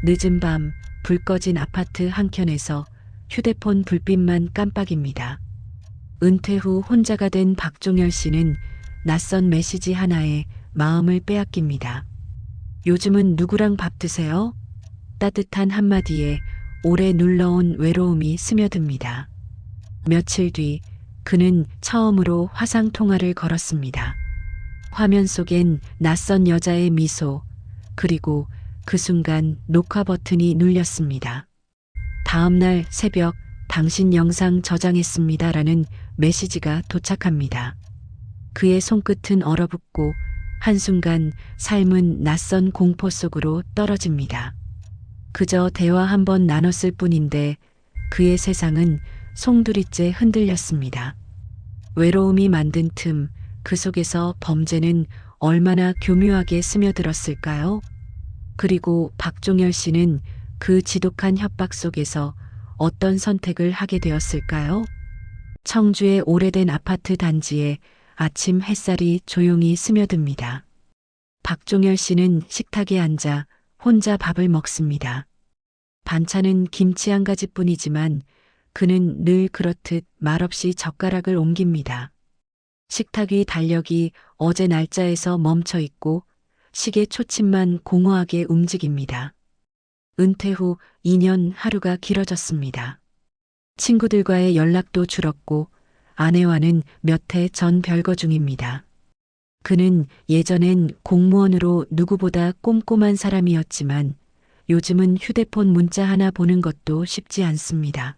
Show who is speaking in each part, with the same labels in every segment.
Speaker 1: 늦은 밤 불 꺼진 아파트 한켠에서 휴대폰 불빛만 깜빡입니다. 은퇴 후 혼자가 된 박종열 씨는 낯선 메시지 하나에 마음을 빼앗깁니다. 요즘은 누구랑 밥 드세요? 따뜻한 한마디에 오래 눌러온 외로움이 스며듭니다. 며칠 뒤 그는 처음으로 화상 통화를 걸었습니다. 화면 속엔 낯선 여자의 미소, 그리고 그 순간 녹화 버튼이 눌렸습니다. 다음날 새벽 당신 영상 저장했습니다라는 메시지가 도착합니다. 그의 손끝은 얼어붙고 한순간 삶은 낯선 공포 속으로 떨어집니다. 그저 대화 한 번 나눴을 뿐인데 그의 세상은 송두리째 흔들렸습니다. 외로움이 만든 틈, 그 속에서 범죄는 얼마나 교묘하게 스며들었을까요? 그리고 박종열 씨는 그 지독한 협박 속에서 어떤 선택을 하게 되었을까요? 청주의 오래된 아파트 단지에 아침 햇살이 조용히 스며듭니다. 박종열 씨는 식탁에 앉아 혼자 밥을 먹습니다. 반찬은 김치 한 가지뿐이지만 그는 늘 그렇듯 말없이 젓가락을 옮깁니다. 식탁 위 달력이 어제 날짜에서 멈춰 있고 시계 초침만 공허하게 움직입니다. 은퇴 후 2년 하루가 길어졌습니다. 친구들과의 연락도 줄었고 아내와는 몇 해 전 별거 중입니다. 그는 예전엔 공무원으로 누구보다 꼼꼼한 사람이었지만 요즘은 휴대폰 문자 하나 보는 것도 쉽지 않습니다.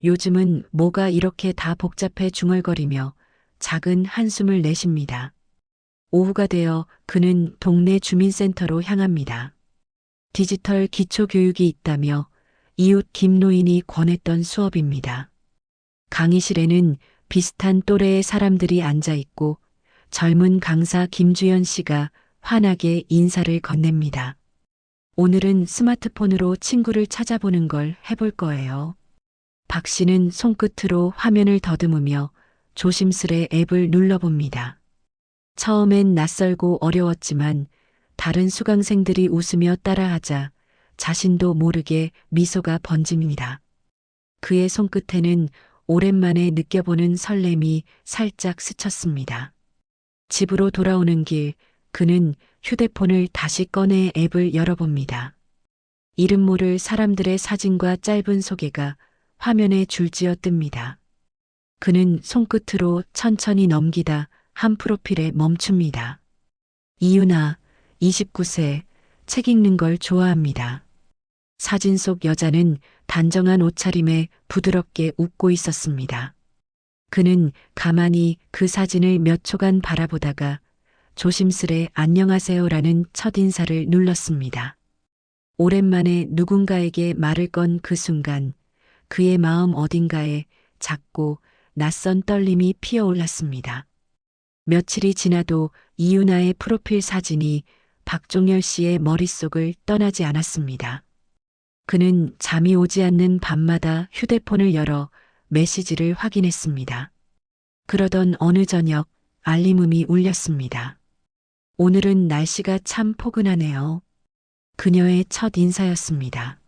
Speaker 1: 요즘은 뭐가 이렇게 다 복잡해 중얼거리며 작은 한숨을 내쉽니다. 오후가 되어 그는 동네 주민센터로 향합니다. 디지털 기초교육이 있다며 이웃 김노인이 권했던 수업입니다. 강의실에는 비슷한 또래의 사람들이 앉아 있고 젊은 강사 김주연 씨가 환하게 인사를 건넵니다. 오늘은 스마트폰으로 친구를 찾아보는 걸 해볼 거예요. 박 씨는 손끝으로 화면을 더듬으며 조심스레 앱을 눌러봅니다. 처음엔 낯설고 어려웠지만 다른 수강생들이 웃으며 따라하자 자신도 모르게 미소가 번집니다. 그의 손끝에는 오랜만에 느껴보는 설렘이 살짝 스쳤습니다. 집으로 돌아오는 길, 그는 휴대폰을 다시 꺼내 앱을 열어봅니다. 이름 모를 사람들의 사진과 짧은 소개가 화면에 줄지어 뜹니다. 그는 손끝으로 천천히 넘기다 한 프로필에 멈춥니다. 이유나 29세, 책 읽는 걸 좋아합니다. 사진 속 여자는 단정한 옷차림에 부드럽게 웃고 있었습니다. 그는 가만히 그 사진을 몇 초간 바라보다가 조심스레 안녕하세요라는 첫인사를 눌렀습니다. 오랜만에 누군가에게 말을 건 그 순간 그의 마음 어딘가에 작고 낯선 떨림이 피어올랐습니다. 며칠이 지나도 이유나의 프로필 사진이 박종열 씨의 머릿속을 떠나지 않았습니다. 그는 잠이 오지 않는 밤마다 휴대폰을 열어 메시지를 확인했습니다. 그러던 어느 저녁 알림음이 울렸습니다. 오늘은 날씨가 참 포근하네요. 그녀의 첫 인사였습니다.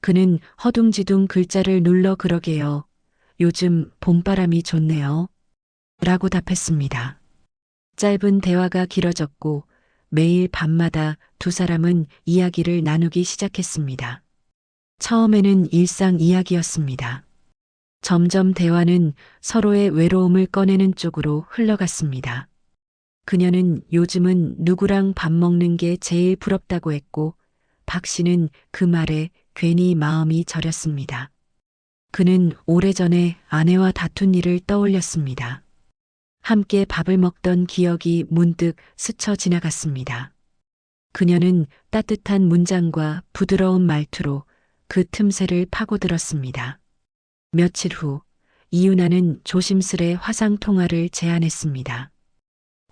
Speaker 1: 그는 허둥지둥 글자를 눌러 그러게요. 요즘 봄바람이 좋네요. 라고 답했습니다. 짧은 대화가 길어졌고 매일 밤마다 두 사람은 이야기를 나누기 시작했습니다. 처음에는 일상 이야기였습니다. 점점 대화는 서로의 외로움을 꺼내는 쪽으로 흘러갔습니다. 그녀는 요즘은 누구랑 밥 먹는 게 제일 부럽다고 했고 박 씨는 그 말에 괜히 마음이 저렸습니다. 그는 오래전에 아내와 다툰 일을 떠올렸습니다. 함께 밥을 먹던 기억이 문득 스쳐 지나갔습니다. 그녀는 따뜻한 문장과 부드러운 말투로 그 틈새를 파고들었습니다. 며칠 후 이유나는 조심스레 화상 통화를 제안했습니다.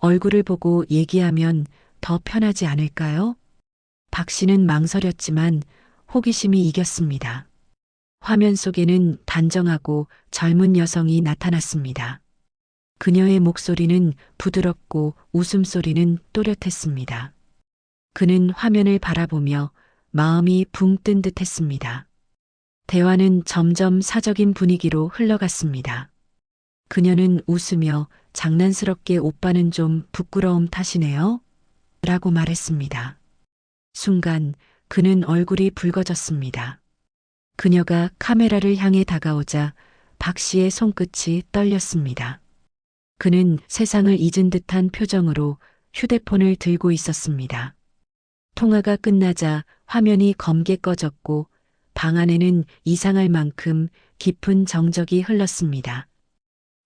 Speaker 1: 얼굴을 보고 얘기하면 더 편하지 않을까요? 박 씨는 망설였지만 호기심이 이겼습니다. 화면 속에는 단정하고 젊은 여성이 나타났습니다. 그녀의 목소리는 부드럽고 웃음소리는 또렷했습니다. 그는 화면을 바라보며 마음이 붕 뜬 듯 했습니다. 대화는 점점 사적인 분위기로 흘러갔습니다. 그녀는 웃으며 장난스럽게 오빠는 좀 부끄러움 탓이네요. 라고 말했습니다. 순간 그는 얼굴이 붉어졌습니다. 그녀가 카메라를 향해 다가오자 박 씨의 손끝이 떨렸습니다. 그는 세상을 잊은 듯한 표정으로 휴대폰을 들고 있었습니다. 통화가 끝나자 화면이 검게 꺼졌고 방 안에는 이상할 만큼 깊은 정적이 흘렀습니다.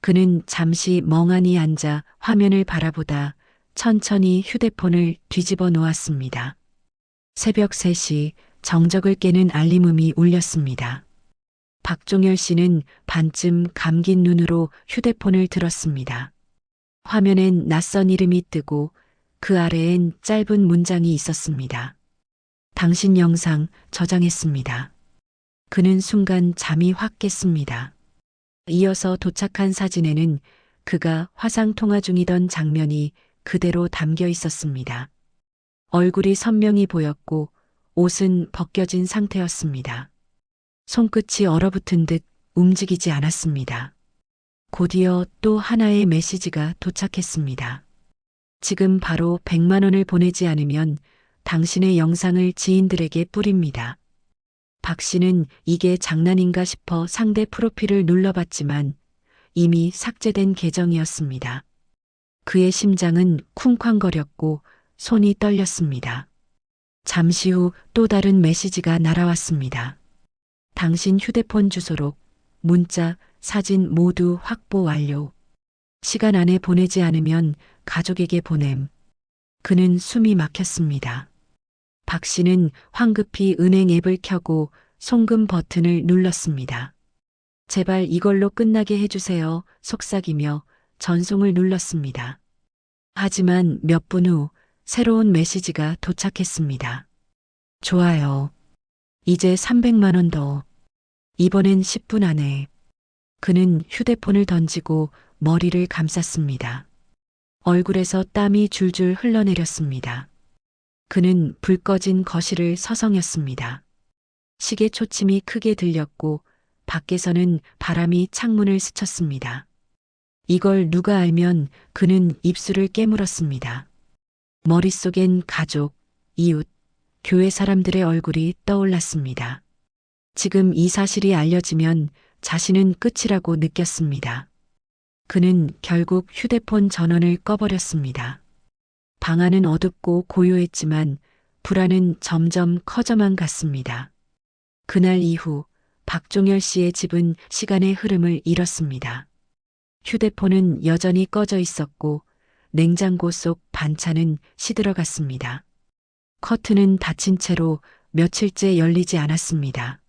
Speaker 1: 그는 잠시 멍하니 앉아 화면을 바라보다 천천히 휴대폰을 뒤집어 놓았습니다. 새벽 3시 정적을 깨는 알림음이 울렸습니다. 박종열 씨는 반쯤 감긴 눈으로 휴대폰을 들었습니다. 화면엔 낯선 이름이 뜨고 그 아래엔 짧은 문장이 있었습니다. 당신 영상 저장했습니다. 그는 순간 잠이 확 깼습니다. 이어서 도착한 사진에는 그가 화상 통화 중이던 장면이 그대로 담겨 있었습니다. 얼굴이 선명히 보였고 옷은 벗겨진 상태였습니다. 손끝이 얼어붙은 듯 움직이지 않았습니다. 곧이어 또 하나의 메시지가 도착했습니다. 지금 바로 100만 원을 보내지 않으면 당신의 영상을 지인들에게 뿌립니다. 박 씨는 이게 장난인가 싶어 상대 프로필을 눌러봤지만 이미 삭제된 계정이었습니다. 그의 심장은 쿵쾅거렸고 손이 떨렸습니다. 잠시 후 또 다른 메시지가 날아왔습니다. 당신 휴대폰 주소로 문자, 사진 모두 확보 완료. 시간 안에 보내지 않으면 가족에게 보냄. 그는 숨이 막혔습니다. 박 씨는 황급히 은행 앱을 켜고 송금 버튼을 눌렀습니다. 제발 이걸로 끝나게 해주세요. 속삭이며 전송을 눌렀습니다. 하지만 몇 분 후 새로운 메시지가 도착했습니다. 좋아요. 이제 300만 원 더. 이번엔 10분 안에. 그는 휴대폰을 던지고 머리를 감쌌습니다. 얼굴에서 땀이 줄줄 흘러내렸습니다. 그는 불 꺼진 거실을 서성였습니다. 시계 초침이 크게 들렸고 밖에서는 바람이 창문을 스쳤습니다. 이걸 누가 알면 그는 입술을 깨물었습니다. 머릿속엔 가족, 이웃, 교회 사람들의 얼굴이 떠올랐습니다. 지금 이 사실이 알려지면 자신은 끝이라고 느꼈습니다. 그는 결국 휴대폰 전원을 꺼버렸습니다. 방 안은 어둡고 고요했지만 불안은 점점 커져만 갔습니다. 그날 이후 박종열 씨의 집은 시간의 흐름을 잃었습니다. 휴대폰은 여전히 꺼져 있었고 냉장고 속 반찬은 시들어갔습니다. 커튼은 닫힌 채로 며칠째 열리지 않았습니다.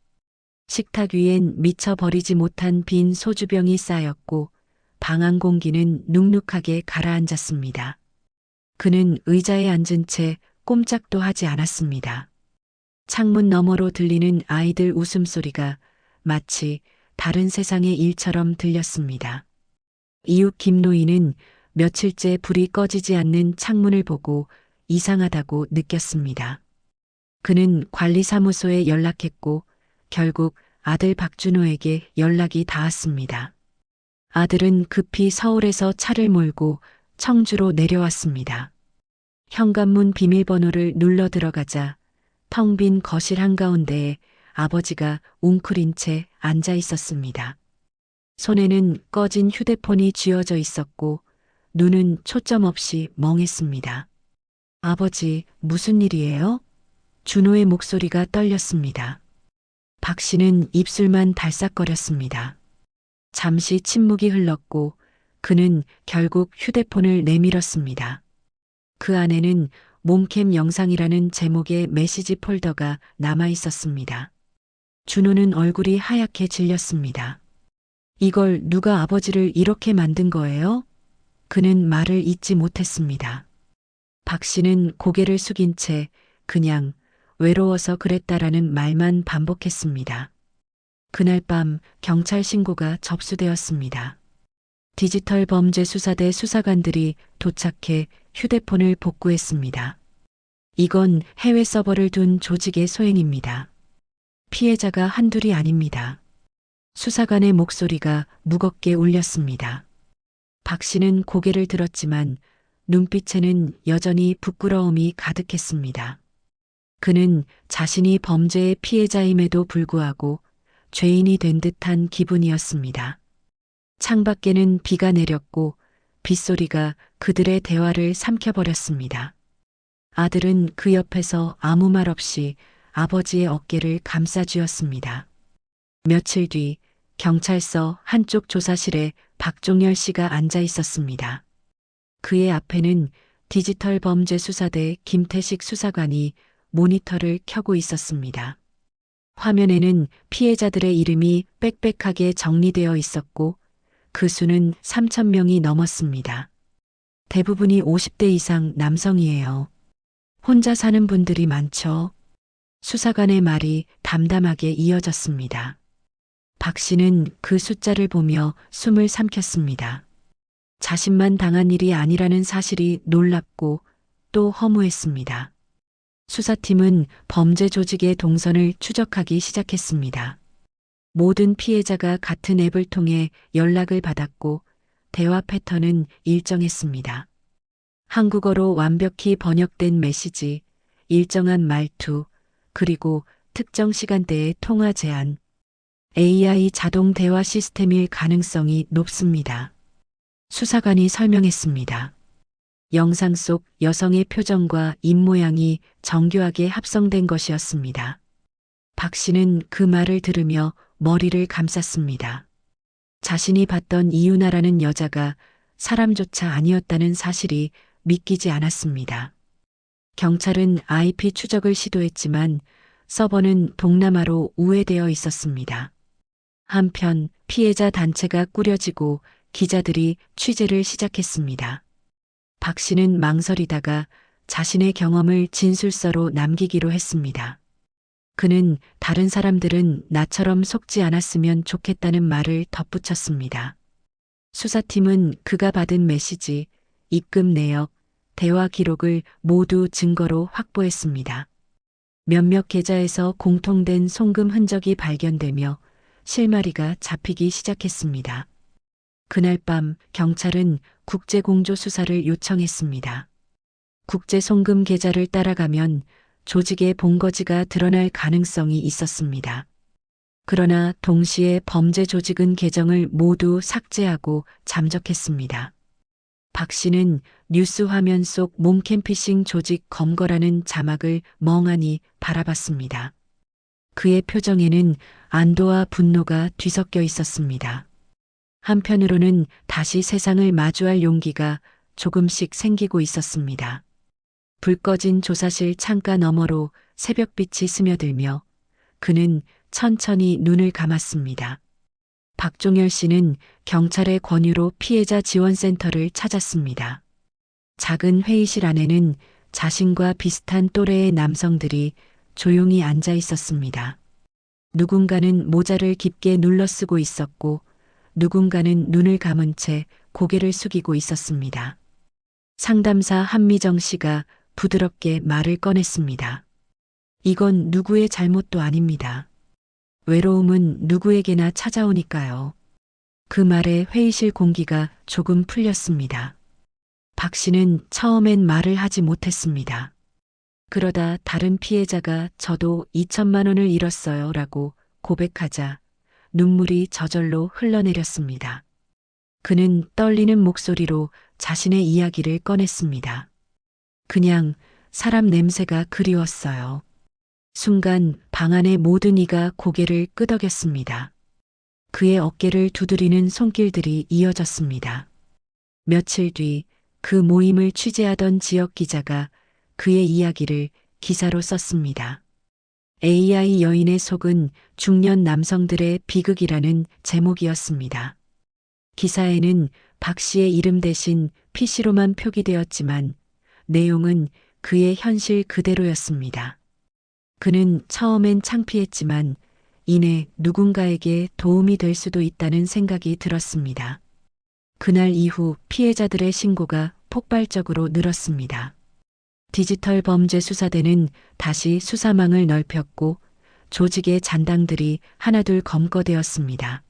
Speaker 1: 식탁 위엔 미처 버리지 못한 빈 소주병이 쌓였고 방 안 공기는 눅눅하게 가라앉았습니다. 그는 의자에 앉은 채 꼼짝도 하지 않았습니다. 창문 너머로 들리는 아이들 웃음소리가 마치 다른 세상의 일처럼 들렸습니다. 이웃 김노인은 며칠째 불이 꺼지지 않는 창문을 보고 이상하다고 느꼈습니다. 그는 관리사무소에 연락했고 결국 아들 박준호에게 연락이 닿았습니다. 아들은 급히 서울에서 차를 몰고 청주로 내려왔습니다. 현관문 비밀번호를 눌러 들어가자 텅 빈 거실 한가운데에 아버지가 웅크린 채 앉아 있었습니다. 손에는 꺼진 휴대폰이 쥐어져 있었고 눈은 초점 없이 멍했습니다. 아버지, 무슨 일이에요? 준호의 목소리가 떨렸습니다. 박 씨는 입술만 달싹거렸습니다. 잠시 침묵이 흘렀고 그는 결국 휴대폰을 내밀었습니다. 그 안에는 몸캠 영상이라는 제목의 메시지 폴더가 남아 있었습니다. 준호는 얼굴이 하얗게 질렸습니다. 이걸 누가 아버지를 이렇게 만든 거예요? 그는 말을 잇지 못했습니다. 박 씨는 고개를 숙인 채 그냥 외로워서 그랬다라는 말만 반복했습니다. 그날 밤 경찰 신고가 접수되었습니다. 디지털 범죄 수사대 수사관들이 도착해 휴대폰을 복구했습니다. 이건 해외 서버를 둔 조직의 소행입니다. 피해자가 한둘이 아닙니다. 수사관의 목소리가 무겁게 울렸습니다. 박 씨는 고개를 들었지만 눈빛에는 여전히 부끄러움이 가득했습니다. 그는 자신이 범죄의 피해자임에도 불구하고 죄인이 된 듯한 기분이었습니다. 창밖에는 비가 내렸고 빗소리가 그들의 대화를 삼켜버렸습니다. 아들은 그 옆에서 아무 말 없이 아버지의 어깨를 감싸쥐었습니다. 며칠 뒤 경찰서 한쪽 조사실에 박종열 씨가 앉아 있었습니다. 그의 앞에는 디지털 범죄 수사대 김태식 수사관이 모니터를 켜고 있었습니다. 화면에는 피해자들의 이름이 빽빽하게 정리되어 있었고 그 수는 3,000명이 넘었습니다. 대부분이 50대 이상 남성이에요. 혼자 사는 분들이 많죠. 수사관의 말이 담담하게 이어졌습니다. 박 씨는 그 숫자를 보며 숨을 삼켰습니다. 자신만 당한 일이 아니라는 사실이 놀랍고 또 허무했습니다. 수사팀은 범죄 조직의 동선을 추적하기 시작했습니다. 모든 피해자가 같은 앱을 통해 연락을 받았고 대화 패턴은 일정했습니다. 한국어로 완벽히 번역된 메시지, 일정한 말투, 그리고 특정 시간대의 통화 제한. AI 자동 대화 시스템일 가능성이 높습니다. 수사관이 설명했습니다. 영상 속 여성의 표정과 입모양이 정교하게 합성된 것이었습니다. 박 씨는 그 말을 들으며 머리를 감쌌습니다. 자신이 봤던 이유나라는 여자가 사람조차 아니었다는 사실이 믿기지 않았습니다. 경찰은 IP 추적을 시도했지만 서버는 동남아로 우회되어 있었습니다. 한편 피해자 단체가 꾸려지고 기자들이 취재를 시작했습니다. 박 씨는 망설이다가 자신의 경험을 진술서로 남기기로 했습니다. 그는 다른 사람들은 나처럼 속지 않았으면 좋겠다는 말을 덧붙였습니다. 수사팀은 그가 받은 메시지, 입금 내역, 대화 기록을 모두 증거로 확보했습니다. 몇몇 계좌에서 공통된 송금 흔적이 발견되며 실마리가 잡히기 시작했습니다. 그날 밤 경찰은 국제공조 수사를 요청했습니다. 국제 송금 계좌를 따라가면 조직의 본거지가 드러날 가능성이 있었습니다. 그러나 동시에 범죄 조직은 계정을 모두 삭제하고 잠적했습니다. 박 씨는 뉴스 화면 속 몽캠피싱 조직 검거라는 자막을 멍하니 바라봤습니다. 그의 표정에는 안도와 분노가 뒤섞여 있었습니다. 한편으로는 다시 세상을 마주할 용기가 조금씩 생기고 있었습니다. 불 꺼진 조사실 창가 너머로 새벽빛이 스며들며 그는 천천히 눈을 감았습니다. 박종열 씨는 경찰의 권유로 피해자 지원센터를 찾았습니다. 작은 회의실 안에는 자신과 비슷한 또래의 남성들이 조용히 앉아 있었습니다. 누군가는 모자를 깊게 눌러쓰고 있었고 누군가는 눈을 감은 채 고개를 숙이고 있었습니다. 상담사 한미정 씨가 부드럽게 말을 꺼냈습니다. 이건 누구의 잘못도 아닙니다. 외로움은 누구에게나 찾아오니까요. 그 말에 회의실 공기가 조금 풀렸습니다. 박 씨는 처음엔 말을 하지 못했습니다. 그러다 다른 피해자가 저도 2천만 원을 잃었어요 라고 고백하자 눈물이 저절로 흘러내렸습니다. 그는 떨리는 목소리로 자신의 이야기를 꺼냈습니다. 그냥 사람 냄새가 그리웠어요. 순간 방 안의 모든 이가 고개를 끄덕였습니다. 그의 어깨를 두드리는 손길들이 이어졌습니다. 며칠 뒤 그 모임을 취재하던 지역 기자가 그의 이야기를 기사로 썼습니다. AI 여인의 속은 중년 남성들의 비극이라는 제목이었습니다. 기사에는 박 씨의 이름 대신 PC로만 표기되었지만 내용은 그의 현실 그대로였습니다. 그는 처음엔 창피했지만 이내 누군가에게 도움이 될 수도 있다는 생각이 들었습니다. 그날 이후 피해자들의 신고가 폭발적으로 늘었습니다. 디지털 범죄 수사대는 다시 수사망을 넓혔고 조직의 잔당들이 하나둘 검거되었습니다.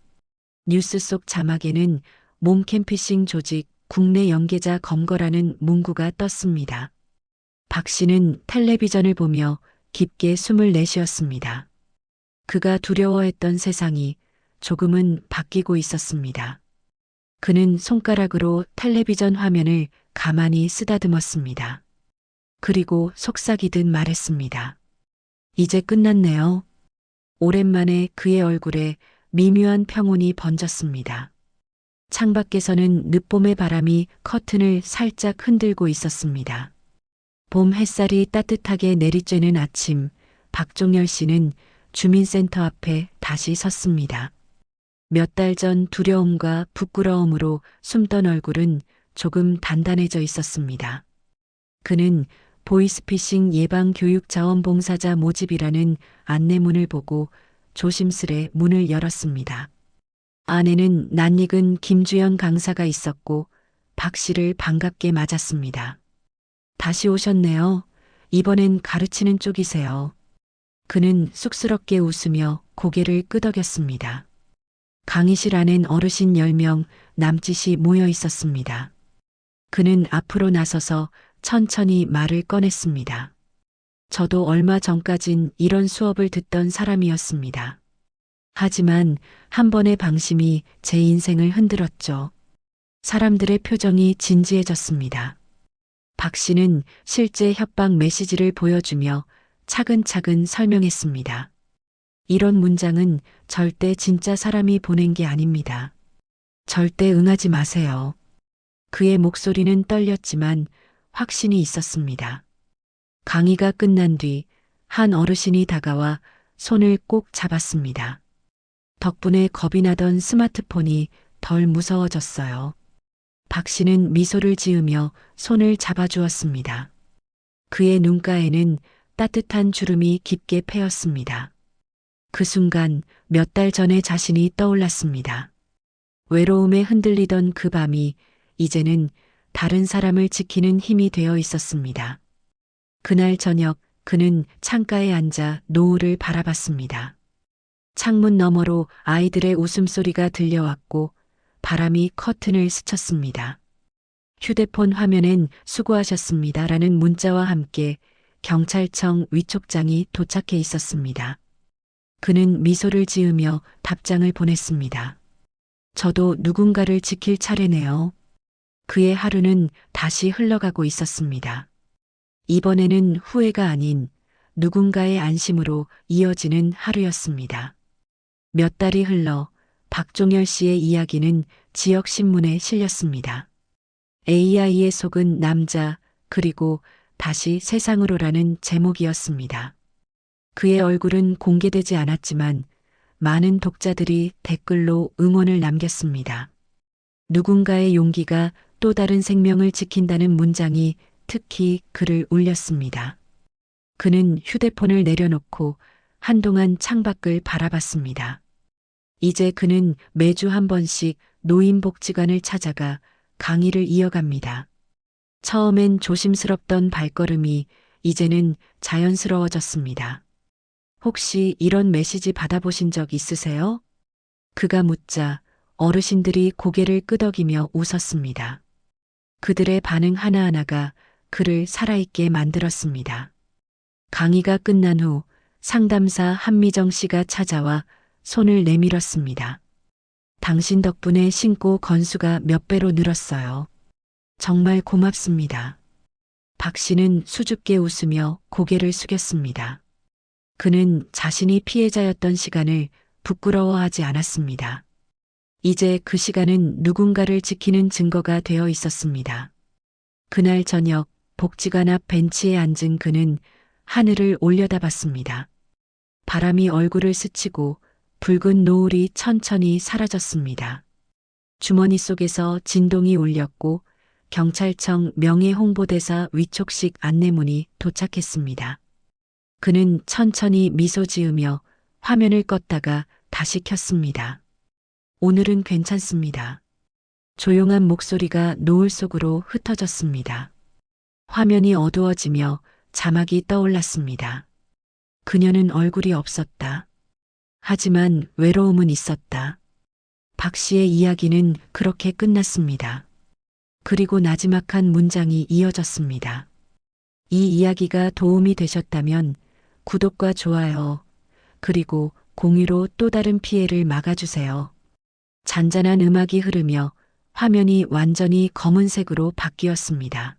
Speaker 1: 뉴스 속 자막에는 몽캠피싱 조직 국내 연계자 검거라는 문구가 떴습니다. 박 씨는 텔레비전을 보며 깊게 숨을 내쉬었습니다. 그가 두려워했던 세상이 조금은 바뀌고 있었습니다. 그는 손가락으로 텔레비전 화면을 가만히 쓰다듬었습니다. 그리고 속삭이듯 말했습니다. 이제 끝났네요. 오랜만에 그의 얼굴에 미묘한 평온이 번졌습니다. 창밖에서는 늦봄의 바람이 커튼을 살짝 흔들고 있었습니다. 봄 햇살이 따뜻하게 내리쬐는 아침, 박종열 씨는 주민센터 앞에 다시 섰습니다. 몇 달 전 두려움과 부끄러움으로 숨던 얼굴은 조금 단단해져 있었습니다. 그는 보이스피싱 예방 교육 자원봉사자 모집이라는 안내문을 보고 조심스레 문을 열었습니다. 안에는 낯익은 김주연 강사가 있었고 박 씨를 반갑게 맞았습니다. 다시 오셨네요. 이번엔 가르치는 쪽이세요. 그는 쑥스럽게 웃으며 고개를 끄덕였습니다. 강의실 안엔 어르신 10명 남짓이 모여 있었습니다. 그는 앞으로 나서서 천천히 말을 꺼냈습니다. 저도 얼마 전까진 이런 수업을 듣던 사람이었습니다. 하지만 한 번의 방심이 제 인생을 흔들었죠. 사람들의 표정이 진지해졌습니다. 박 씨는 실제 협박 메시지를 보여주며 차근차근 설명했습니다. 이런 문장은 절대 진짜 사람이 보낸 게 아닙니다. 절대 응하지 마세요. 그의 목소리는 떨렸지만 확신이 있었습니다. 강의가 끝난 뒤 한 어르신이 다가와 손을 꼭 잡았습니다. 덕분에 겁이 나던 스마트폰이 덜 무서워졌어요. 박 씨는 미소를 지으며 손을 잡아주었습니다. 그의 눈가에는 따뜻한 주름이 깊게 패였습니다. 그 순간 몇 달 전의 자신이 떠올랐습니다. 외로움에 흔들리던 그 밤이 이제는 다른 사람을 지키는 힘이 되어 있었습니다. 그날 저녁 그는 창가에 앉아 노을을 바라봤습니다. 창문 너머로 아이들의 웃음소리가 들려왔고 바람이 커튼을 스쳤습니다. 휴대폰 화면엔 수고하셨습니다라는 문자와 함께 경찰청 위촉장이 도착해 있었습니다. 그는 미소를 지으며 답장을 보냈습니다. 저도 누군가를 지킬 차례네요. 그의 하루는 다시 흘러가고 있었습니다. 이번에는 후회가 아닌 누군가의 안심으로 이어지는 하루였습니다. 몇 달이 흘러 박종열 씨의 이야기는 지역신문에 실렸습니다. AI에 속은 남자 그리고 다시 세상으로라는 제목이었습니다. 그의 얼굴은 공개되지 않았지만 많은 독자들이 댓글로 응원을 남겼습니다. 누군가의 용기가 또 다른 생명을 지킨다는 문장이 특히 그를 울렸습니다. 그는 휴대폰을 내려놓고 한동안 창밖을 바라봤습니다. 이제 그는 매주 한 번씩 노인복지관을 찾아가 강의를 이어갑니다. 처음엔 조심스럽던 발걸음이 이제는 자연스러워졌습니다. 혹시 이런 메시지 받아보신 적 있으세요? 그가 묻자 어르신들이 고개를 끄덕이며 웃었습니다. 그들의 반응 하나하나가 그를 살아있게 만들었습니다. 강의가 끝난 후 상담사 한미정 씨가 찾아와 손을 내밀었습니다. 당신 덕분에 신고 건수가 몇 배로 늘었어요. 정말 고맙습니다. 박 씨는 수줍게 웃으며 고개를 숙였습니다. 그는 자신이 피해자였던 시간을 부끄러워하지 않았습니다. 이제 그 시간은 누군가를 지키는 증거가 되어 있었습니다. 그날 저녁 복지관 앞 벤치에 앉은 그는 하늘을 올려다봤습니다. 바람이 얼굴을 스치고 붉은 노을이 천천히 사라졌습니다. 주머니 속에서 진동이 울렸고 경찰청 명예홍보대사 위촉식 안내문이 도착했습니다. 그는 천천히 미소 지으며 화면을 껐다가 다시 켰습니다. 오늘은 괜찮습니다. 조용한 목소리가 노을 속으로 흩어졌습니다. 화면이 어두워지며 자막이 떠올랐습니다. 그녀는 얼굴이 없었다. 하지만 외로움은 있었다. 박 씨의 이야기는 그렇게 끝났습니다. 그리고 나지막한 문장이 이어졌습니다. 이 이야기가 도움이 되셨다면 구독과 좋아요, 그리고 공유로 또 다른 피해를 막아주세요. 잔잔한 음악이 흐르며 화면이 완전히 검은색으로 바뀌었습니다.